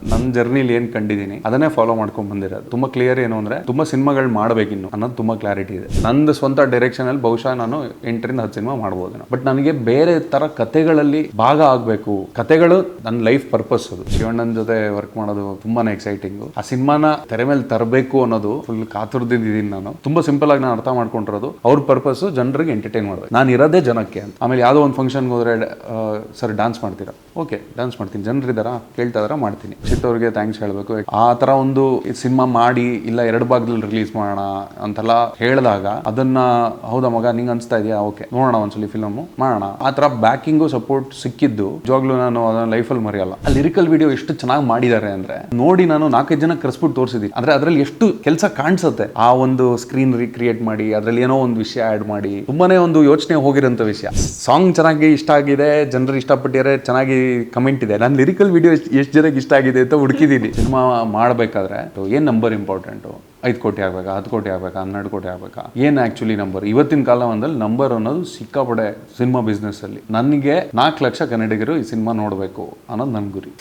ನನ್ನ ಜರ್ನಿಲಿ ಏನು ಕಂಡಿದ್ದೀನಿ ಅದನ್ನೇ ಫಾಲೋ ಮಾಡ್ಕೊಂಡು ಬಂದಿರೋದು. ತುಂಬಾ ಕ್ಲಿಯರ್ ಏನು ಅಂದ್ರೆ ತುಂಬಾ ಸಿನಿಮಾಗಳು ಮಾಡಬೇಕಿನ್ನು ಅನ್ನೋದು ತುಂಬಾ ಕ್ಲಾರಿಟಿ ಇದೆ. ನಂದು ಸ್ವಂತ ಡೈರೆಕ್ಷನ್ ಅಲ್ಲಿ ಬಹುಶಃ ನಾನು 8ರಿಂದ 10 ಸಿನಿಮಾ ಮಾಡ್ಬೋದು. ಬಟ್ ನನಗೆ ಬೇರೆ ತರ ಕಥೆಗಳಲ್ಲಿ ಭಾಗ ಆಗಬೇಕು. ಕಥೆಗಳು ನನ್ನ ಲೈಫ್ ಪರ್ಪಸ್. ಅದು ಶಿವಣ್ಣನ ಜೊತೆ ವರ್ಕ್ ಮಾಡೋದು ತುಂಬಾನೇ ಎಕ್ಸೈಟಿಂಗು. ಆ ಸಿನಿಮಾನ ತೆರೆ ಮೇಲೆ ತರಬೇಕು ಅನ್ನೋದು ಫುಲ್ ಕಾತುರ್ದಿದ್ದೀನಿ ನಾನು. ತುಂಬಾ ಸಿಂಪಲ್ ಆಗಿ ನಾನು ಅರ್ಥ ಮಾಡ್ಕೊಂಡಿರೋದು ಅವ್ರ ಪರ್ಪಸ್ ಜನರಿಗೆ ಎಂಟರ್ಟೈನ್ ಮಾಡಬೇಕು. ನಾನು ಇರೋದೇ ಜನಕ್ಕೆ ಅಂತ. ಆಮೇಲೆ ಯಾವುದೋ ಒಂದು ಫಂಕ್ಷನ್ಗೆ ಹೋದ್ರೆ ಸರ್ ಡ್ಯಾನ್ಸ್ ಮಾಡ್ತೀರಾ? ಓಕೆ ಡ್ಯಾನ್ಸ್ ಮಾಡ್ತೀನಿ. ಜನರಿದ್ದಾರಾ ಕೇಳ್ತಾ ಇದಾರ ಮಾಡ್ತೀನಿ. ಅವ್ರಿಗೆ ಥ್ಯಾಂಕ್ಸ್ ಹೇಳಬೇಕು. ಆ ತರ ಒಂದು ಸಿನಿಮಾ ಮಾಡಿ ಇಲ್ಲ 2 ಭಾಗದಲ್ಲಿ ರಿಲೀಸ್ ಮಾಡೋಣ ಅಂತೆಲ್ಲ ಹೇಳಿದಾಗ ಅದನ್ನ ಹೌದಾ ಮಗ ನಿಂಗೆ ಅನ್ಸ್ತಾ ಇದೆಯಾ? ಓಕೆ ನೋಡೋಣ ಒಂದ್ಸಲಿ ಫಿಲಮ್ ಮಾಡೋಣ. ಆ ತರ ಬ್ಯಾಕಿಂಗು ಸಪೋರ್ಟ್ ಸಿಕ್ಕಿದ್ದು ನಿಜವಾಗ್ಲೂ ನಾನು ಅದನ್ನ ಲೈಫಲ್ಲಿ ಮರೆಯಲ್ಲ. ಆ ಲಿರಿಕಲ್ ವಿಡಿಯೋ ಎಷ್ಟು ಚೆನ್ನಾಗಿ ಮಾಡಿದ್ದಾರೆ ಅಂದ್ರೆ ನೋಡಿ ನಾನು 4-5 ಜನ ಕರೆಸ್ಬಿಟ್ಟು ತೋರಿಸಿದ್ದೀನಿ. ಅಂದ್ರೆ ಅದ್ರಲ್ಲಿ ಎಷ್ಟು ಕೆಲಸ ಕಾಣಿಸುತ್ತೆ. ಆ ಒಂದು ಸ್ಕ್ರೀನ್ ರೀಕ್ರಿಯೇಟ್ ಮಾಡಿ ಅದ್ರಲ್ಲಿ ಏನೋ ಒಂದು ವಿಷಯ ಆಡ್ ಮಾಡಿ ತುಂಬಾನೇ ಒಂದು ಯೋಚನೆ ಹೋಗಿರೋಂಥ ವಿಷಯ. ಸಾಂಗ್ ಚೆನ್ನಾಗಿ ಇಷ್ಟ ಆಗಿದೆ, ಜನರು ಇಷ್ಟಪಟ್ಟಿದ್ದಾರೆ, ಚೆನ್ನಾಗಿ ಕಮೆಂಟ್ ಇದೆ. ನಾನು ಲಿರಿಕಲ್ ವಿಡಿಯೋ ಎಷ್ಟು ಜನಕ್ಕೆ ಇಷ್ಟ ಆಗಿದೆ ಅಂತ ಹುಡುಕಿದ್ದೀನಿ. ಸಿನಿಮಾ ಮಾಡಬೇಕಾದ್ರೆ ಏನ್ ನಂಬರ್ ಇಂಪಾರ್ಟೆಂಟು? 5 ಕೋಟಿ ಆಗ್ಬೇಕಾ, 10 ಕೋಟಿ ಆಗ್ಬೇಕಾ, 12 ಕೋಟಿ ಆಗ್ಬೇಕಾ? ಏನ್ ಆಕ್ಚುಲಿ ನಂಬರ್? ಇವತ್ತಿನ ಕಾಲದಲ್ಲಿ ನಂಬರ್ ಅನ್ನೋದು ಸಿಕ್ಕಾಪಡೆ ಸಿನಿಮಾ ಬಿಸ್ನೆಸ್ ಅಲ್ಲಿ. ನನಗೆ 4 ಲಕ್ಷ ಕನ್ನಡಿಗರು ಈ ಸಿನಿಮಾ ನೋಡಬೇಕು ಅನ್ನೋದು ನನ್ನ ಗುರಿ.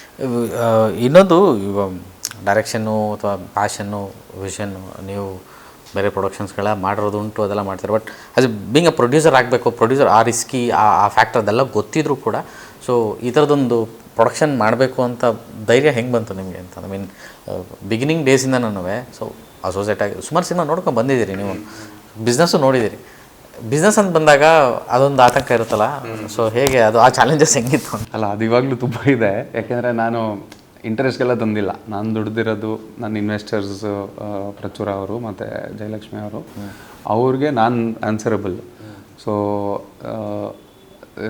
ಇನ್ನೊಂದು ಡೈರೆಕ್ಷನ್ನು ಅಥವಾ ಪ್ಯಾಷನ್ನು ವಿಷನ್ನು ನೀವು ಬೇರೆ ಪ್ರೊಡಕ್ಷನ್ಸ್ಗಳ ಮಾಡಿರೋದು ಉಂಟು, ಅದೆಲ್ಲ ಮಾಡ್ತಾರೆ. But as being a producer ಆಗಬೇಕು, ಪ್ರೊಡ್ಯೂಸರ್ ಆ ರಿಸ್ಕಿ ಆ ಫ್ಯಾಕ್ಟರ್ ಅದೆಲ್ಲ ಗೊತ್ತಿದ್ರು ಕೂಡ ಸೊ ಈ ಥರದೊಂದು ಪ್ರೊಡಕ್ಷನ್ ಮಾಡಬೇಕು ಅಂತ ಧೈರ್ಯ ಹೆಂಗೆ ಬಂತು ನಿಮಗೆ ಅಂತ? ಐ ಮೀನ್ ಬಿಗಿನಿಂಗ್ ಡೇಸಿಂದ ನಾನು ಸೊ ಅಸೋಸಿಯೇಟ್ ಆಗಿ ಸುಮಾರು ಸಿನಿಮಾ ನೋಡ್ಕೊಂಡು ಬಂದಿದ್ದೀರಿ, ನೀವು ಬಿಸ್ನೆಸ್ಸು ನೋಡಿದ್ದೀರಿ. ಬಿಸ್ನೆಸ್ ಅಂತ ಬಂದಾಗ ಅದೊಂದು ಆತಂಕ ಇರುತ್ತಲ್ಲ, ಸೊ ಹೇಗೆ ಅದು ಆ ಚಾಲೆಂಜಸ್ ಹೆಂಗಿತ್ತು? ಅಲ್ಲ ಅದು ಇವಾಗಲೂ ತುಂಬ ಇದೆ. ಯಾಕೆಂದರೆ ನಾನು ಇಂಟ್ರೆಸ್ಟ್ಗೆಲ್ಲ ತಂದಿಲ್ಲ. ನಾನು ದುಡ್ದಿರೋದು ನನ್ನ ಇನ್ವೆಸ್ಟರ್ಸ್ ಪ್ರಚುರ ಅವರು ಮತ್ತು ಜಯಲಕ್ಷ್ಮಿ ಅವರು, ಅವ್ರಿಗೆ ನಾನು ಆನ್ಸರಬಲ್. ಸೊ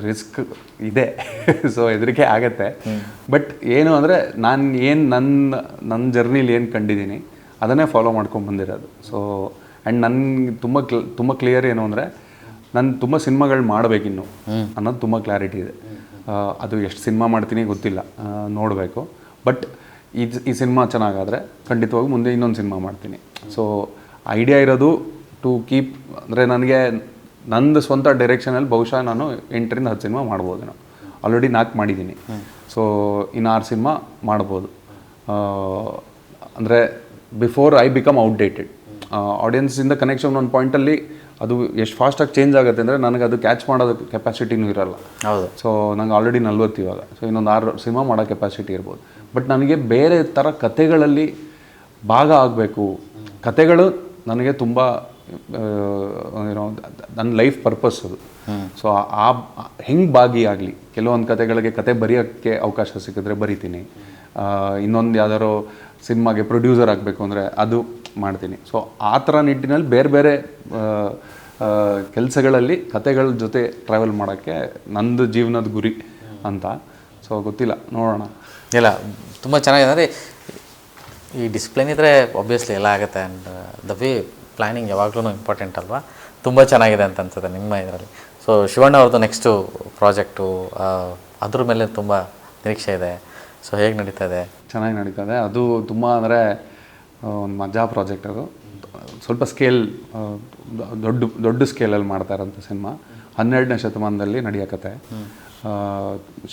ರಿಸ್ಕ್ ಇದೆ. ಸೊ ಹೆದರಿಕೆ ಆಗತ್ತೆ. ಬಟ್ ಏನು ಅಂದರೆ ನಾನು ನನ್ನ ಜರ್ನಿಲಿ ಏನು ಕಂಡಿದ್ದೀನಿ ಅದನ್ನೇ ಫಾಲೋ ಮಾಡ್ಕೊಂಡು ಬಂದಿರೋದು. ಸೊ ಆ್ಯಂಡ್ ನನಗೆ ತುಂಬ ಕ್ಲಿಯರ್ ಏನು ಅಂದರೆ ನಾನು ತುಂಬ ಸಿನಿಮಾಗಳು ಮಾಡಬೇಕಿನ್ನು ಅನ್ನೋದು ತುಂಬ ಕ್ಲಾರಿಟಿ ಇದೆ. ಅದು ಎಷ್ಟು ಸಿನಿಮಾ ಮಾಡ್ತೀನಿ ಗೊತ್ತಿಲ್ಲ, ನೋಡಬೇಕು. ಬಟ್ ಈ ಸಿನಿಮಾ ಚೆನ್ನಾಗಾದರೆ ಖಂಡಿತವಾಗಿ ಮುಂದೆ ಇನ್ನೊಂದು ಸಿನಿಮಾ ಮಾಡ್ತೀನಿ. ಸೊ ಐಡಿಯಾ ಇರೋದು ಟು ಕೀಪ್, ಅಂದರೆ ನನಗೆ ನಂದು ಸ್ವಂತ ಡೈರೆಕ್ಷನಲ್ಲಿ ಬಹುಶಃ ನಾನು 8ರಿಂದ 10 ಸಿನಿಮಾ ಮಾಡ್ಬೋದು. ನಾನು ಆಲ್ರೆಡಿ 4 ಮಾಡಿದ್ದೀನಿ. ಸೊ ಇನ್ನು 6 ಸಿನಿಮಾ ಮಾಡ್ಬೋದು. ಅಂದರೆ ಬಿಫೋರ್ ಐ ಬಿಕಮ್ ಔಟ್ಡೇಟೆಡ್. ಆಡಿಯನ್ಸಿಂದ ಕನೆಕ್ಷನ್ ಒಂದು ಪಾಯಿಂಟಲ್ಲಿ ಅದು ಎಷ್ಟು ಫಾಸ್ಟಾಗಿ ಚೇಂಜ್ ಆಗುತ್ತೆ ಅಂದರೆ ನನಗೆ ಅದು ಕ್ಯಾಚ್ ಮಾಡೋದು ಕೆಪಾಸಿಟಿನೂ ಇರೋಲ್ಲ. ಹೌದು. ಸೊ ನಂಗೆ ಆಲ್ರೆಡಿ 40 ಇವಾಗ. ಸೊ ಇನ್ನೊಂದು 6 ಸಿನಿಮಾ ಮಾಡೋ ಕೆಪಾಸಿಟಿ ಇರ್ಬೋದು. ಬಟ್ ನನಗೆ ಬೇರೆ ಥರ ಕಥೆಗಳಲ್ಲಿ ಭಾಗ ಆಗಬೇಕು. ಕಥೆಗಳು ನನಗೆ ತುಂಬ ಏನೋ ನನ್ನ ಲೈಫ್ ಪರ್ಪಸ್ ಅದು. ಸೊ ಹೆಂಗೆ ಭಾಗಿಯಾಗಲಿ, ಕೆಲವೊಂದು ಕಥೆಗಳಿಗೆ ಕತೆ ಬರೆಯೋಕ್ಕೆ ಅವಕಾಶ ಸಿಕ್ಕಿದ್ರೆ ಬರಿತೀನಿ. ಇನ್ನೊಂದು ಯಾವ್ದಾರೋ ಸಿನಿಮಾಗೆ ಪ್ರೊಡ್ಯೂಸರ್ ಆಗಬೇಕು ಅಂದರೆ ಅದು ಮಾಡ್ತೀನಿ. ಸೊ ಆ ಥರ ನಿಟ್ಟಿನಲ್ಲಿ ಬೇರೆ ಬೇರೆ ಕೆಲಸಗಳಲ್ಲಿ ಕತೆಗಳ ಜೊತೆ ಟ್ರಾವೆಲ್ ಮಾಡೋಕ್ಕೆ ನಂದು ಜೀವನದ ಗುರಿ ಅಂತ. ಸೊ ಗೊತ್ತಿಲ್ಲ, ನೋಡೋಣ. ಇಲ್ಲ, ತುಂಬ ಚೆನ್ನಾಗಿದೆ. ಅಂದರೆ ಈ ಡಿಸಿಪ್ಲಿನ್ ಇದ್ದರೆ ಆಬ್ವಿಯಸ್ಲಿ ಎಲ್ಲ ಆಗುತ್ತೆ. ಆ್ಯಂಡ್ ದ ವೇ ಪ್ಲ್ಯಾನಿಂಗ್ ಯಾವಾಗಲೂ ಇಂಪಾರ್ಟೆಂಟ್ ಅಲ್ವಾ? ತುಂಬ ಚೆನ್ನಾಗಿದೆ ಅಂತ ಅನ್ಸುತ್ತೆ ನಿಮ್ಮ ಇದರಲ್ಲಿ. ಸೊ ಶಿವಣ್ಣ ಅವ್ರದ್ದು ನೆಕ್ಸ್ಟು ಪ್ರಾಜೆಕ್ಟು ಅದ್ರ ಮೇಲೆ ತುಂಬ ನಿರೀಕ್ಷೆ ಇದೆ. ಸೊ ಹೇಗೆ ನಡೀತಾ ಇದೆ? ಚೆನ್ನಾಗಿ ನಡೀತಾ ಇದೆ. ಅದು ತುಂಬ ಅಂದರೆ ಒಂದು ಮಜಾ ಪ್ರಾಜೆಕ್ಟ್. ಅದು ಸ್ವಲ್ಪ ಸ್ಕೇಲ್, ದೊಡ್ಡ ಸ್ಕೇಲಲ್ಲಿ ಮಾಡ್ತಾ ಇರೋಂಥ ಸಿನಿಮಾ. 12ನೇ ಶತಮಾನದಲ್ಲಿ ನಡೆಯೋ ಕತೆ.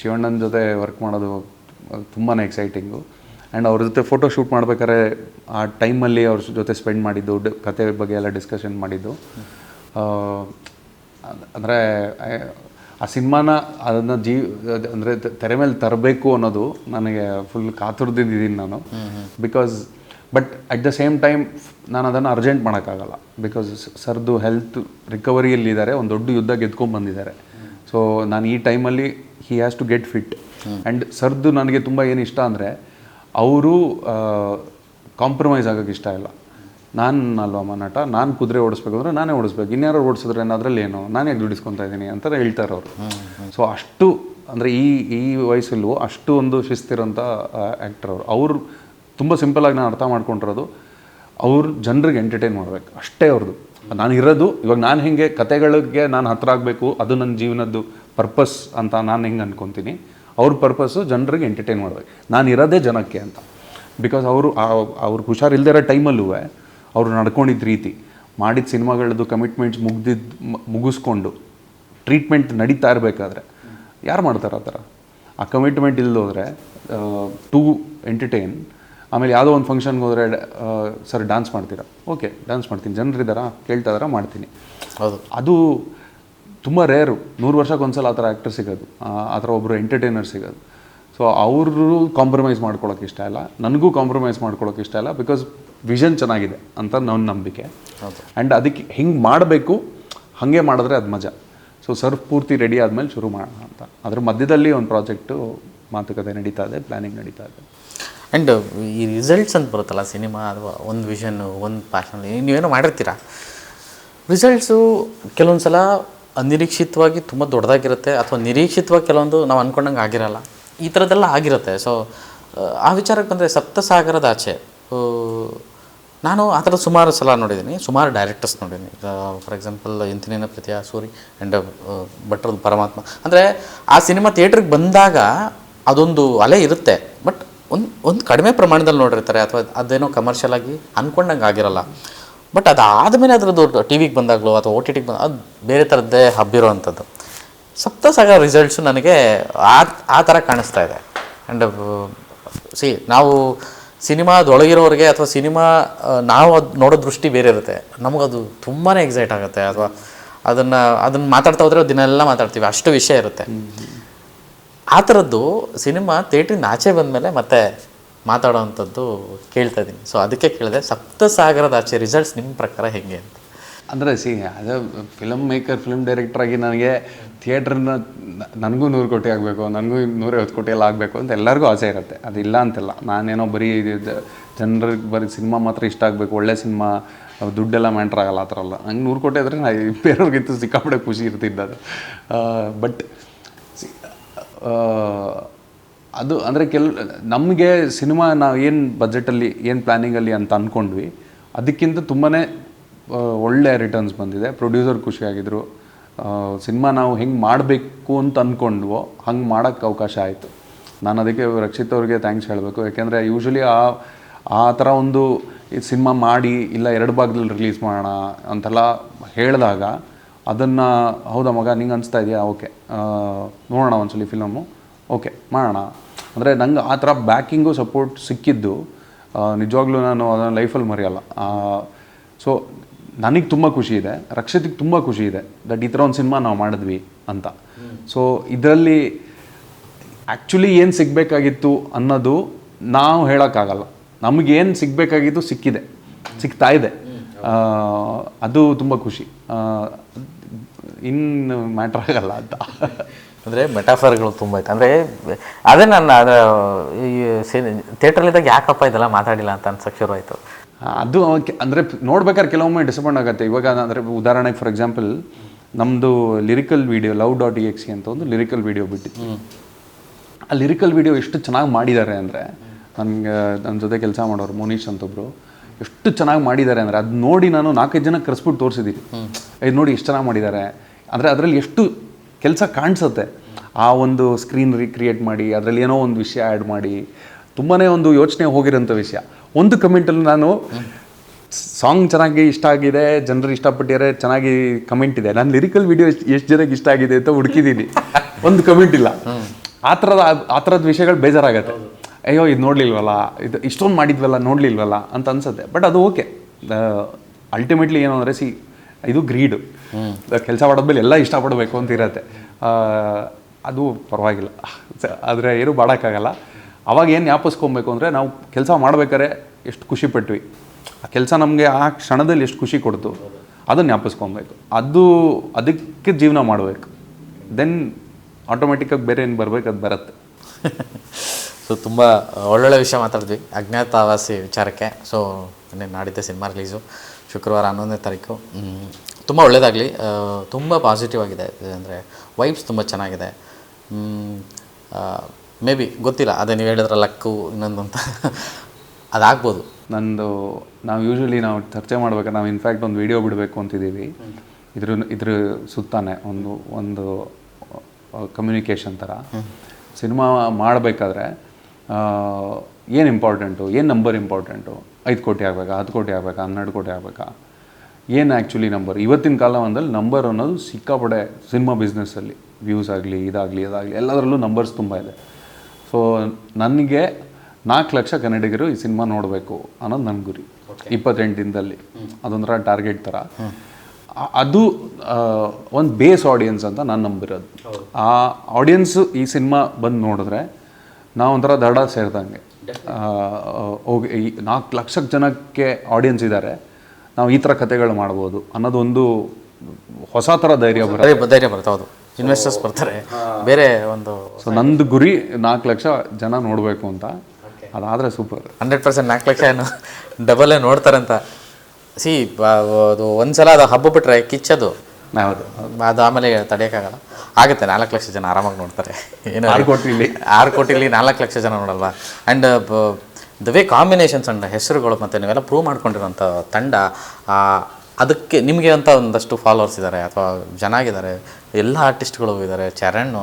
ಶಿವಣ್ಣನ ಜೊತೆ ವರ್ಕ್ ಮಾಡೋದು ತುಂಬಾ ಎಕ್ಸೈಟಿಂಗು. ಆ್ಯಂಡ್ ಅವ್ರ ಜೊತೆ ಫೋಟೋ ಶೂಟ್ ಮಾಡ್ಬೇಕಾದ್ರೆ ಆ ಟೈಮಲ್ಲಿ ಅವ್ರ ಜೊತೆ ಸ್ಪೆಂಡ್ ಮಾಡಿದ್ದು, ಕತೆ ಬಗ್ಗೆ ಎಲ್ಲ ಡಿಸ್ಕಷನ್ ಮಾಡಿದ್ದು. ಅಂದರೆ ಆ ಸಿನಿಮಾನ ಅದನ್ನು ಅಂದರೆ ತೆರೆ ಮೇಲೆ ತರಬೇಕು ಅನ್ನೋದು ನನಗೆ ಫುಲ್ ಕಾತುರ್ದಿದ್ದೀನಿ ನಾನು. Because but at the same time ನಾನು ಅದನ್ನು ಅರ್ಜೆಂಟ್ ಮಾಡೋಕ್ಕಾಗಲ್ಲ. ಬಿಕಾಸ್ ಸರ್ದು ಹೆಲ್ತ್ ರಿಕವರಿಯಲ್ಲಿದ್ದಾರೆ, ಒಂದು ದೊಡ್ಡ ಯುದ್ಧ ಗೆದ್ಕೊಂಡು ಬಂದಿದ್ದಾರೆ. ಸೊ ನಾನು ಈ ಟೈಮಲ್ಲಿ he has to get fit. And ಸರ್ದು ನನಗೆ ತುಂಬ ಏನು ಇಷ್ಟ ಅಂದರೆ ಅವರು ಕಾಂಪ್ರಮೈಸ್ ಆಗೋಕ್ಕೆ ಇಷ್ಟ ಇಲ್ಲ. ನಾನು ಅಲ್ವಮ್ಮ ನಟ, ನಾನು ಕುದುರೆ ಓಡಿಸ್ಬೇಕು ಅಂದರೆ ನಾನೇ ಓಡಿಸ್ಬೇಕು, ಇನ್ಯಾರು ಓಡಿಸಿದ್ರೆ ಅದರಲ್ಲಿ ಏನು, ನಾನೇ ದುಡಿಸ್ಕೊತಾ ಇದ್ದೀನಿ ಅಂತ ಹೇಳ್ತಾರೆ ಅವರು. ಸೊ ಅಷ್ಟು ಅಂದರೆ ಈ ವಯಸ್ಸಲ್ಲೂ ಅಷ್ಟು ಒಂದು ಶಿಸ್ತಿರೋಂಥ ಆ್ಯಕ್ಟರ್ ಅವರು ತುಂಬ ಸಿಂಪಲಾಗಿ ನಾನು ಅರ್ಥ ಮಾಡ್ಕೊಂಡಿರೋದು, ಅವ್ರು ಜನರಿಗೆ ಎಂಟರ್ಟೈನ್ ಮಾಡಬೇಕು ಅಷ್ಟೇ ಅವ್ರದ್ದು. ನಾನು ಇರೋದು ಇವಾಗ ನಾನು ಹೆಂಗೆ ಕತೆಗಳಿಗೆ ನಾನು ಹತ್ರ ಆಗಬೇಕು, ಅದು ನನ್ನ ಜೀವನದ್ದು ಪರ್ಪಸ್ ಅಂತ ನಾನು ಹೆಂಗೆ ಅನ್ಕೊತೀನಿ, ಅವ್ರ ಪರ್ಪಸ್ಸು ಜನರಿಗೆ ಎಂಟರ್ಟೈನ್ ಮಾಡಬೇಕು. ನಾನು ಇರೋದೇ ಜನಕ್ಕೆ ಅಂತ. ಬಿಕಾಸ್ ಅವ್ರು ಹುಷಾರಿಲ್ದಿರೋ ಟೈಮಲ್ಲೂ ಅವರು ನಡ್ಕೊಂಡಿದ್ದ ರೀತಿ, ಮಾಡಿದ ಸಿನಿಮಾಗಳದ್ದು ಕಮಿಟ್ಮೆಂಟ್ಸ್ ಮುಗಿಸ್ಕೊಂಡು ಟ್ರೀಟ್ಮೆಂಟ್ ನಡೀತಾ ಇರಬೇಕಾದ್ರೆ ಯಾರು ಮಾಡ್ತಾರೆ ಆ ಥರ? ಆ ಕಮಿಟ್ಮೆಂಟ್ ಇಲ್ಲದೋದ್ರೆ ಟು ಎಂಟರ್ಟೈನ್. ಆಮೇಲೆ ಯಾವುದೋ ಒಂದು ಫಂಕ್ಷನ್ಗೆ ಹೋದರೆ ಸರ್ ಡ್ಯಾನ್ಸ್ ಮಾಡ್ತೀರಾ, ಓಕೆ ಡ್ಯಾನ್ಸ್ ಮಾಡ್ತೀನಿ, ಜನರಿದ್ದಾರಾ ಕೇಳ್ತಾ ಇದ್ದಾರಾ ಮಾಡ್ತೀನಿ. ಹೌದು, ಅದು ತುಂಬ ರೇರು, 100 ವರ್ಷಕ್ಕೆ ಒಂದ್ಸಲ ಆ ಥರ ಆ್ಯಕ್ಟರ್ ಸಿಗೋದು, ಆ ಥರ ಒಬ್ಬರು ಎಂಟರ್ಟೈನರ್ ಸಿಗೋದು. ಸೊ ಅವರು ಕಾಂಪ್ರಮೈಸ್ ಮಾಡ್ಕೊಳ್ಳೋಕೆ ಇಷ್ಟ ಇಲ್ಲ, ನನಗೂ ಕಾಂಪ್ರಮೈಸ್ ಮಾಡ್ಕೊಳ್ಳೋಕೆ ಇಷ್ಟ ಇಲ್ಲ. ಬಿಕಾಸ್ ವಿಷನ್ ಚೆನ್ನಾಗಿದೆ ಅಂತ ನನ್ನ ನಂಬಿಕೆ. ಆ್ಯಂಡ್ ಅದಕ್ಕೆ ಹಿಂಗೆ ಮಾಡಬೇಕು, ಹಾಗೆ ಮಾಡಿದ್ರೆ ಅದು ಮಜಾ. ಸೊ ಸರ್ ಪೂರ್ತಿ ರೆಡಿ ಆದಮೇಲೆ ಶುರು ಮಾಡೋಣ ಅಂತ. ಅದ್ರ ಮಧ್ಯದಲ್ಲಿ ಒಂದು ಪ್ರಾಜೆಕ್ಟು ಮಾತುಕತೆ ನಡೀತಾ ಇದೆ, ಪ್ಲ್ಯಾನಿಂಗ್ ನಡೀತಾ ಇದೆ. ಆ್ಯಂಡ್ ಈ ರಿಸಲ್ಟ್ಸ್ ಅಂತ ಬರುತ್ತಲ್ಲ ಸಿನಿಮಾ, ಅಥವಾ ಒಂದು ವಿಷನ್ನು, ಒಂದು ಪ್ಯಾಷನ್, ನೀವೇನೋ ಮಾಡಿರ್ತೀರ, ರಿಸಲ್ಟ್ಸು ಕೆಲವೊಂದು ಸಲ ಅನಿರೀಕ್ಷಿತವಾಗಿ ತುಂಬ ದೊಡ್ಡದಾಗಿರುತ್ತೆ, ಅಥವಾ ನಿರೀಕ್ಷಿತವಾಗಿ ಕೆಲವೊಂದು ನಾವು ಅಂದ್ಕೊಂಡಂಗೆ ಆಗಿರಲ್ಲ, ಈ ಥರದ್ದೆಲ್ಲ ಆಗಿರುತ್ತೆ. ಸೊ ಆ ವಿಚಾರಕ್ಕೆ ಬಂದರೆ ಸಪ್ತಸಾಗರದ ಆಚೆ ನಾನು ಆ ಥರ ಸುಮಾರು ಸಲ ನೋಡಿದ್ದೀನಿ, ಸುಮಾರು ಡೈರೆಕ್ಟರ್ಸ್ ನೋಡಿದ್ದೀನಿ. ಫಾರ್ ಎಕ್ಸಾಂಪಲ್ ಇಂತಿನ ಪ್ರೀತಿಯ ಸೂರಿ ಆ್ಯಂಡ್ ಭಟ್ರದ್ದು ಪರಮಾತ್ಮ. ಅಂದರೆ ಆ ಸಿನಿಮಾ ಥಿಯೇಟ್ರಿಗೆ ಬಂದಾಗ ಅದೊಂದು ಅಲೆ ಇರುತ್ತೆ, ಬಟ್ ಒಂದು ಕಡಿಮೆ ಪ್ರಮಾಣದಲ್ಲಿ ನೋಡಿರ್ತಾರೆ, ಅಥವಾ ಅದೇನೋ ಕಮರ್ಷಿಯಲ್ ಆಗಿ ಅಂದ್ಕೊಂಡಂಗೆ ಆಗಿರಲ್ಲ. ಬಟ್ ಅದಾದಮೇಲೆ ಅದರದ್ದು ಟಿ ವಿಗೆ ಬಂದಾಗಲೋ ಅಥವಾ ಓ ಟಿ ಟಿಗೆ ಬಂದಾಗ ಅದು ಬೇರೆ ಥರದ್ದೇ ಹಬ್ಬಿರೋ ಅಂಥದ್ದು. ಸಪ್ತಸಾಗರ ರಿಸಲ್ಟ್ಸು ನನಗೆ ಆ ಥರ ಕಾಣಿಸ್ತಾ ಇದೆ. ಆ್ಯಂಡ್ ನಾವು ಸಿನಿಮಾದೊಳಗಿರೋರಿಗೆ ಅಥವಾ ಸಿನಿಮಾ ನಾವು ಅದು ನೋಡೋ ದೃಷ್ಟಿ ಬೇರೆ ಇರುತ್ತೆ, ನಮಗದು ತುಂಬಾ ಎಕ್ಸೈಟ್ ಆಗುತ್ತೆ. ಅಥವಾ ಅದನ್ನು ಮಾತಾಡ್ತಾ ಹೋದರೆ ದಿನೆಲ್ಲ ಮಾತಾಡ್ತೀವಿ, ಅಷ್ಟು ವಿಷಯ ಇರುತ್ತೆ. ಆ ಥರದ್ದು ಸಿನಿಮಾ ಥಿಯೇಟ್ರಿಂದ ಆಚೆ ಬಂದಮೇಲೆ ಮತ್ತೆ ಮಾತಾಡೋ ಅಂಥದ್ದು ಕೇಳ್ತಾ ಇದ್ದೀನಿ. ಸೊ ಅದಕ್ಕೆ ಕೇಳಿದೆ, ಸಪ್ತಸಾಗರದ ಆಚೆ ರಿಸಲ್ಟ್ಸ್ ನಿಮ್ಮ ಪ್ರಕಾರ ಹೇಗೆ ಅಂತ. ಅಂದರೆ ಅದೇ ಫಿಲಮ್ ಮೇಕರ್, ಫಿಲ್ಮ್ ಡೈರೆಕ್ಟ್ರಾಗಿ ನನಗೆ ಥಿಯೇಟ್ರನ್ನ ನನಗೂ 100 ಕೋಟಿ ಆಗಬೇಕು, ನನಗೂ 150 ಕೋಟಿ ಎಲ್ಲ ಆಗಬೇಕು ಅಂತ ಎಲ್ಲರಿಗೂ ಆಸೆ ಇರುತ್ತೆ, ಅದಿಲ್ಲ ಅಂತೆಲ್ಲ. ನಾನೇನೋ ಬರೀ ಜನರಿಗೆ ಬರೀ ಸಿನಿಮಾ ಮಾತ್ರ ಇಷ್ಟ ಆಗಬೇಕು, ಒಳ್ಳೆ ಸಿನಿಮಾ, ದುಡ್ಡೆಲ್ಲ ಮ್ಯಾಟ್ರ್ ಆಗಲ್ಲ, ಆ ಥರ ಅಲ್ಲ. ನಂಗೆ 100 ಕೋಟಿ ಆದರೆ ನಾನು ಬೇರೆಯವ್ರಿಗಿಂತ ಸಿಕ್ಕಾಪಡೆ ಖುಷಿ ಇರ್ತಿದ್ದ ಅದು. ಬಟ್ ಅದು ಅಂದರೆ ನಮಗೆ ಸಿನಿಮಾ ನಾವು ಏನು ಬಜೆಟಲ್ಲಿ, ಏನು ಪ್ಲ್ಯಾನಿಂಗಲ್ಲಿ ಅಂತ ಅಂದ್ಕೊಂಡ್ವಿ, ಅದಕ್ಕಿಂತ ತುಂಬಾ ಒಳ್ಳೆ ರಿಟರ್ನ್ಸ್ ಬಂದಿದೆ. ಪ್ರೊಡ್ಯೂಸರ್ ಖುಷಿಯಾಗಿದ್ದರು. ಸಿನಿಮಾ ನಾವು ಹೆಂಗೆ ಮಾಡಬೇಕು ಅಂತ ಅಂದ್ಕೊಂಡ್ವೋ ಹಂಗೆ ಮಾಡೋಕ್ಕೆ ಅವಕಾಶ ಆಯಿತು. ನಾನು ಅದಕ್ಕೆ ರಕ್ಷಿತ್ ಅವ್ರಿಗೆ ಥ್ಯಾಂಕ್ಸ್ ಹೇಳಬೇಕು. ಯಾಕೆಂದರೆ ಯೂಶ್ವಲಿ ಆ ಥರ ಒಂದು ಸಿನಿಮಾ ಮಾಡಿ ಇಲ್ಲ 2 ಭಾಗದಲ್ಲಿ ರಿಲೀಸ್ ಮಾಡೋಣ ಅಂತೆಲ್ಲ ಹೇಳಿದಾಗ ಅದನ್ನು ಹೌದಾ ಮಗ ನಿಂಗೆ ಅನಿಸ್ತಾ ಇದೆಯಾ, ಓಕೆ ನೋಡೋಣ ಒಂದ್ಸಲಿ ಫಿಲಮು, ಓಕೆ ಮಾಡೋಣ ಅಂದರೆ ನಂಗೆ ಆ ಥರ ಬ್ಯಾಕಿಂಗು ಸಪೋರ್ಟ್ ಸಿಕ್ಕಿದ್ದು ನಿಜವಾಗ್ಲೂ ನಾನು ಅದನ್ನು ಲೈಫಲ್ಲಿ ಮರೆಯಲ್ಲ. ಸೊ ನನಗೆ ತುಂಬ ಖುಷಿ ಇದೆ, ರಕ್ಷಿತಿಗೆ ತುಂಬ ಖುಷಿ ಇದೆ ದಟ್ ಈ ಥರ ಒಂದು ಸಿನಿಮಾ ನಾವು ಮಾಡಿದ್ವಿ ಅಂತ. ಸೊ ಇದರಲ್ಲಿ ಆ್ಯಕ್ಚುಲಿ ಏನು ಸಿಗಬೇಕಾಗಿತ್ತು ಅನ್ನೋದು ನಾವು ಹೇಳೋಕ್ಕಾಗಲ್ಲ. ನಮಗೇನು ಸಿಗಬೇಕಾಗಿತ್ತು ಸಿಗ್ತಾ ಇದೆ, ಅದು ತುಂಬ ಖುಷಿ. ಇನ್ನು ಮ್ಯಾಟ್ರ್ ಆಗಲ್ಲ ಅಂತ. ಅಂದರೆ ಮೆಟಾಫರ್ಗಳು ತುಂಬ ಐತೆ. ಅಂದರೆ ಅದೇ ನನ್ನ ಈ ಥಿಯೇಟ್ರಲ್ಲಿದ್ದಾಗ ಯಾಕಪ್ಪ ಇದೆಲ್ಲ ಮಾತಾಡಿಲ್ಲ ಅಂತ ಅನ್ಸಕ್ಕೆ ಶುರು ಆಯಿತು. ಅದು ಅಂದರೆ ನೋಡ್ಬೇಕಾದ್ರೆ ಕೆಲವೊಮ್ಮೆ ಡಿಸಪಾಯಿಂಟ್ ಆಗುತ್ತೆ. ಇವಾಗ ಅಂದರೆ ಉದಾಹರಣೆಗೆ ಫಾರ್ ಎಕ್ಸಾಂಪಲ್ ನಮ್ಮದು ಲಿರಿಕಲ್ ವೀಡಿಯೋ love.exe ಅಂತ ಒಂದು ಲಿರಿಕಲ್ ವೀಡಿಯೋ ಬಿಟ್ಟಿತ್ತು. ಆ ಲಿರಿಕಲ್ ವೀಡಿಯೋ ಎಷ್ಟು ಚೆನ್ನಾಗಿ ಮಾಡಿದ್ದಾರೆ ಅಂದರೆ, ನನ್ನ ಜೊತೆ ಕೆಲಸ ಮಾಡೋರು ಮೋನೀಶ್ ಅಂತೊಬ್ಬರು ಎಷ್ಟು ಚೆನ್ನಾಗಿ ಮಾಡಿದ್ದಾರೆ ಅಂದರೆ, ಅದು ನೋಡಿ ನಾನು 4-5 ಜನ ಕರೆಸ್ಬಿಟ್ಟು ತೋರಿಸಿದ್ದೀನಿ, ಇದು ನೋಡಿ ಎಷ್ಟು ಚೆನ್ನಾಗಿ ಮಾಡಿದ್ದಾರೆ ಅಂದರೆ ಅದರಲ್ಲಿ ಎಷ್ಟು ಕೆಲಸ ಕಾಣಿಸುತ್ತೆ. ಆ ಒಂದು ಸ್ಕ್ರೀನ್ ರೀಕ್ರಿಯೇಟ್ ಮಾಡಿ ಅದರಲ್ಲಿ ಏನೋ ಒಂದು ವಿಷಯ ಆ್ಯಡ್ ಮಾಡಿ ತುಂಬಾ ಒಂದು ಯೋಚನೆ ಹೋಗಿರೋಂಥ ವಿಷಯ. ಒಂದು ಕಮೆಂಟಲ್ಲಿ ನಾನು ಸಾಂಗ್ ಚೆನ್ನಾಗಿ ಇಷ್ಟ ಆಗಿದೆ, ಜನರು ಇಷ್ಟಪಟ್ಟಿದ್ದಾರೆ, ಚೆನ್ನಾಗಿ ಕಮೆಂಟ್ ಇದೆ, ನಾನು ಲಿರಿಕಲ್ ವೀಡಿಯೋ ಎಷ್ಟು ಜನಕ್ಕೆ ಇಷ್ಟ ಆಗಿದೆ ಅಂತ ಹುಡುಕಿದ್ದೀನಿ, ಒಂದು ಕಮೆಂಟ್ ಇಲ್ಲ. ಆ ಥರದ ವಿಷಯಗಳು ಬೇಜಾರಾಗತ್ತೆ. ಅಯ್ಯೋ ಇದು ನೋಡಲಿಲ್ವಲ್ಲ, ಇದು ಇಷ್ಟೊಂದು ಮಾಡಿದ್ವಲ್ಲ ನೋಡಲಿಲ್ವಲ್ಲ ಅಂತ ಅನ್ಸುತ್ತೆ. ಬಟ್ ಅದು ಓಕೆ. ಅಲ್ಟಿಮೇಟ್ಲಿ ಏನು ಅಂದರೆ ಇದು ಗ್ರೀಡು, ಕೆಲಸ ಮಾಡೋದ್ಮೇಲೆ ಎಲ್ಲ ಇಷ್ಟಪಡಬೇಕು ಅಂತ ಇರತ್ತೆ. ಅದು ಪರವಾಗಿಲ್ಲ, ಆದರೆ ಏನು ಮಾಡೋಕ್ಕಾಗಲ್ಲ. ಅವಾಗ ಏನು ಜ್ಞಾಪಿಸ್ಕೊಬೇಕು ಅಂದರೆ ನಾವು ಕೆಲಸ ಮಾಡ್ಬೇಕಾದ್ರೆ ಎಷ್ಟು ಖುಷಿ ಪಟ್ವಿ, ಆ ಕೆಲಸ ನಮಗೆ ಆ ಕ್ಷಣದಲ್ಲಿ ಎಷ್ಟು ಖುಷಿ ಕೊಡ್ತು ಅದನ್ನು ಜ್ಞಾಪಿಸ್ಕೊಬೇಕು. ಅದಕ್ಕೆ ಜೀವನ ಮಾಡಬೇಕು. ದೆನ್ ಆಟೋಮೆಟಿಕ್ಕಾಗಿ ಬೇರೆ ಏನು ಬರಬೇಕು ಅದು ಬರುತ್ತೆ. ಸೊ ತುಂಬ ಒಳ್ಳೊಳ್ಳೆ ವಿಷಯ ಮಾತಾಡಿದ್ವಿ ಅಜ್ಞಾತವಾಸಿ ವಿಚಾರಕ್ಕೆ. ಸೊ ನಾಡಿದ್ದೆ ಸಿನಿಮಾ ರಿಲೀಸು ಶುಕ್ರವಾರ 11ನೇ ತಾರೀಕು. ತುಂಬ ಒಳ್ಳೆಯದಾಗಲಿ, ತುಂಬ ಪಾಸಿಟಿವ್ ಆಗಿದೆ. ಅಂದರೆ ವೈಬ್ಸ್ ತುಂಬ ಚೆನ್ನಾಗಿದೆ. ಮೇ ಬಿ ಗೊತ್ತಿಲ್ಲ, ಅದೇ ನೀವು ಹೇಳಿದ್ರೆ ಲಕ್ಕು ಇನ್ನೊಂದು ಅಂತ ಅದಾಗ್ಬೋದು. ನಾವು ಯೂಶ್ವಲಿ ನಾವು ಚರ್ಚೆ ಮಾಡ್ಬೇಕಾದ್ರೆ ನಾವು ಇನ್ಫ್ಯಾಕ್ಟ್ ಒಂದು ವೀಡಿಯೋ ಬಿಡಬೇಕು ಅಂತಿದ್ದೀವಿ. ಇದ್ರ ಸುತ್ತಾನೆ ಒಂದು ಕಮ್ಯುನಿಕೇಷನ್ ಥರ. ಸಿನಿಮಾ ಮಾಡಬೇಕಾದ್ರೆ ಏನು ಇಂಪಾರ್ಟೆಂಟು, ಏನು ನಂಬರ್ ಇಂಪಾರ್ಟೆಂಟು, 5 ಕೋಟಿ ಆಗಬೇಕಾ, 10 ಕೋಟಿ ಆಗಬೇಕಾ, 12 ಕೋಟಿ ಆಗಬೇಕಾ, ಏನು ಆ್ಯಕ್ಚುಲಿ ನಂಬರ್? ಇವತ್ತಿನ ಕಾಲದಲ್ಲಿ ನಂಬರ್ ಅನ್ನೋದು ಸಿಕ್ಕಾಪಡೆ ಸಿನಿಮಾ ಬಿಸ್ನೆಸ್ಸಲ್ಲಿ ವ್ಯೂಸ್ ಆಗಲಿ ಇದಾಗಲಿ ಎಲ್ಲದರಲ್ಲೂ ನಂಬರ್ಸ್ ತುಂಬ ಇದೆ. ಸೊ ನನಗೆ 4 ಲಕ್ಷ ಕನ್ನಡಿಗರು ಈ ಸಿನಿಮಾ ನೋಡಬೇಕು ಅನ್ನೋದು ನನ್ನ ಗುರಿ 28 ದಿನದಲ್ಲಿ. ಅದೊಂಥರ ಟಾರ್ಗೆಟ್ ಥರ. ಅದು ಒಂದು ಬೇಸ್ ಆಡಿಯನ್ಸ್ ಅಂತ ನಾನು ನಂಬಿರೋದು. ಆ ಆಡಿಯನ್ಸು ಈ ಸಿನಿಮಾ ಬಂದು ನೋಡಿದ್ರೆ ನಾವೊಂಥರ ದಡ ಸೇರಿದಂಗೆ. ಹೋಗಿ ಈ 4 ಲಕ್ಷ ಜನಕ್ಕೆ ಆಡಿಯನ್ಸ್ ಇದ್ದಾರೆ, ನಾವು ಈ ಥರ ಕಥೆಗಳು ಮಾಡ್ಬೋದು ಅನ್ನೋದೊಂದು ಹೊಸ ಥರ ಧೈರ್ಯ ಬರುತ್ತೆ. ಹೌದು, ಇನ್ವೆಸ್ಟರ್ಸ್ ಬರ್ತಾರೆ, ಬೇರೆ ಒಂದು. ಸೊ ನಂದು ಗುರಿ 4 ಲಕ್ಷ ಜನ ನೋಡಬೇಕು ಅಂತ. ಅದಾದರೆ ಸೂಪರ್. 100% 4 ಲಕ್ಷ ಏನು ಡಬಲೇ ನೋಡ್ತಾರಂತ. ಅದು ಒಂದ್ಸಲ ಅದು ಹಬ್ಬ ಬಿಟ್ರೆ ಕಿಚ್ಚದು. ಹೌದು, ಅದು ಆಮೇಲೆ ತಡೆಯೋಕ್ಕಾಗಲ್ಲ. ಆಗುತ್ತೆ, 4 ಲಕ್ಷ ಜನ ಆರಾಮಾಗಿ ನೋಡ್ತಾರೆ. ಏನು 6 ಕೋಟಿಲಿ 4 ಲಕ್ಷ ಜನ ನೋಡಲ್ವಾ. And the way combinations and ಹೆಸರುಗಳು ಮತ್ತು ನೀವೆಲ್ಲ ಪ್ರೂವ್ ಮಾಡ್ಕೊಂಡಿರೋಂಥ ತಂಡ, ಅದಕ್ಕೆ ನಿಮಗೆ ಅಂತ ಒಂದಷ್ಟು ಫಾಲೋವರ್ಸ್ ಇದ್ದಾರೆ ಅಥವಾ ಜನ ಆಗಿದ್ದಾರೆ, ಎಲ್ಲ ಆರ್ಟಿಸ್ಟ್ಗಳು ಇದ್ದಾರೆ, ಚರಣ್.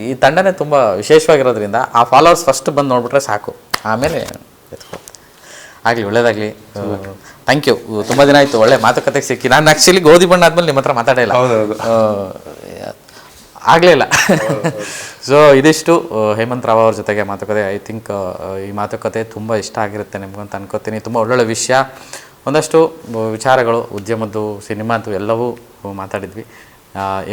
ಈ ತಂಡನೇ ತುಂಬ ವಿಶೇಷವಾಗಿರೋದ್ರಿಂದ ಆ ಫಾಲೋವರ್ಸ್ ಫಸ್ಟ್ ಬಂದು ನೋಡ್ಬಿಟ್ರೆ ಸಾಕು, ಆಮೇಲೆ ಆಗಲಿ, ಒಳ್ಳೇದಾಗಲಿ. Thank you. ತುಂಬ ದಿನ ಆಯಿತು, ಒಳ್ಳೆ ಮಾತುಕತೆಗೆ ಸಿಕ್ಕಿ. ನಾನು ಆ್ಯಕ್ಚುಲಿ ಗೋಧಿ ಬಣ್ಣ ಆದಮೇಲೆ ನಿಮ್ಮ ಹತ್ರ ಮಾತಾಡೇ ಇಲ್ಲ, ಆಗಲೇ ಇಲ್ಲ. ಸೊ ಇದಿಷ್ಟು ಹೇಮಂತ್ ರಾವ್ ಅವ್ರ ಜೊತೆಗೆ ಮಾತುಕತೆ. ಐ ಥಿಂಕ್ ಈ ಮಾತುಕತೆ ತುಂಬ ಇಷ್ಟ ಆಗಿರುತ್ತೆ ನಿಮಗಂತ ಅನ್ಕೋತೀನಿ. ತುಂಬ ಒಳ್ಳೊಳ್ಳೆ ವಿಷಯ, ಒಂದಷ್ಟು ವಿಚಾರಗಳು, ಉದ್ಯಮದ್ದು, ಸಿನಿಮಾದ್ದು ಎಲ್ಲವೂ ಮಾತಾಡಿದ್ವಿ.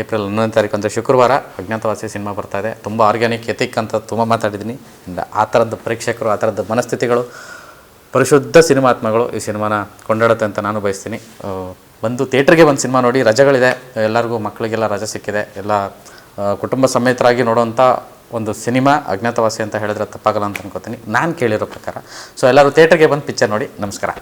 ಏಪ್ರಿಲ್ 11ನೇ ತಾರೀಕು ಅಂದರೆ ಶುಕ್ರವಾರ ಅಜ್ಞಾತವಾಸಿ ಸಿನಿಮಾ ಬರ್ತಾಯಿದೆ. ತುಂಬ ಆರ್ಗ್ಯಾನಿಕ್, ಎಥಿಕ್ ಅಂತ ತುಂಬ ಮಾತಾಡಿದ್ದೀನಿ. ಆ ಥರದ್ದು ಪ್ರೇಕ್ಷಕರು, ಆ ಥರದ್ದು ಮನಸ್ಥಿತಿಗಳು, ಪರಿಶುದ್ಧ ಸಿನಿಮಾತ್ಮಗಳು ಈ ಸಿನಿಮಾನ ಕೊಂಡಾಡುತ್ತೆ ಅಂತ ನಾನು ಬಯಸ್ತೀನಿ. ಬಂದು ಥಿಯೇಟ್ರಿಗೆ ಬಂದು ಸಿನಿಮಾ ನೋಡಿ. ರಜೆಗಳಿದೆ, ಎಲ್ಲರಿಗೂ ಮಕ್ಕಳಿಗೆಲ್ಲ ರಜೆ ಸಿಕ್ಕಿದೆ. ಎಲ್ಲ ಕುಟುಂಬ ಸಮೇತರಾಗಿ ನೋಡೋವಂಥ ಒಂದು ಸಿನಿಮಾ ಅಜ್ಞಾತವಾಸಿ ಅಂತ ಹೇಳಿದ್ರೆ ತಪ್ಪಾಗಲ್ಲ ಅಂತ ಅನ್ಕೋತೀನಿ, ನಾನು ಕೇಳಿರೋ ಪ್ರಕಾರ. ಸೊ ಎಲ್ಲರೂ ಥಿಯೇಟ್ರಿಗೆ ಬಂದು ಪಿಕ್ಚರ್ ನೋಡಿ. ನಮಸ್ಕಾರ.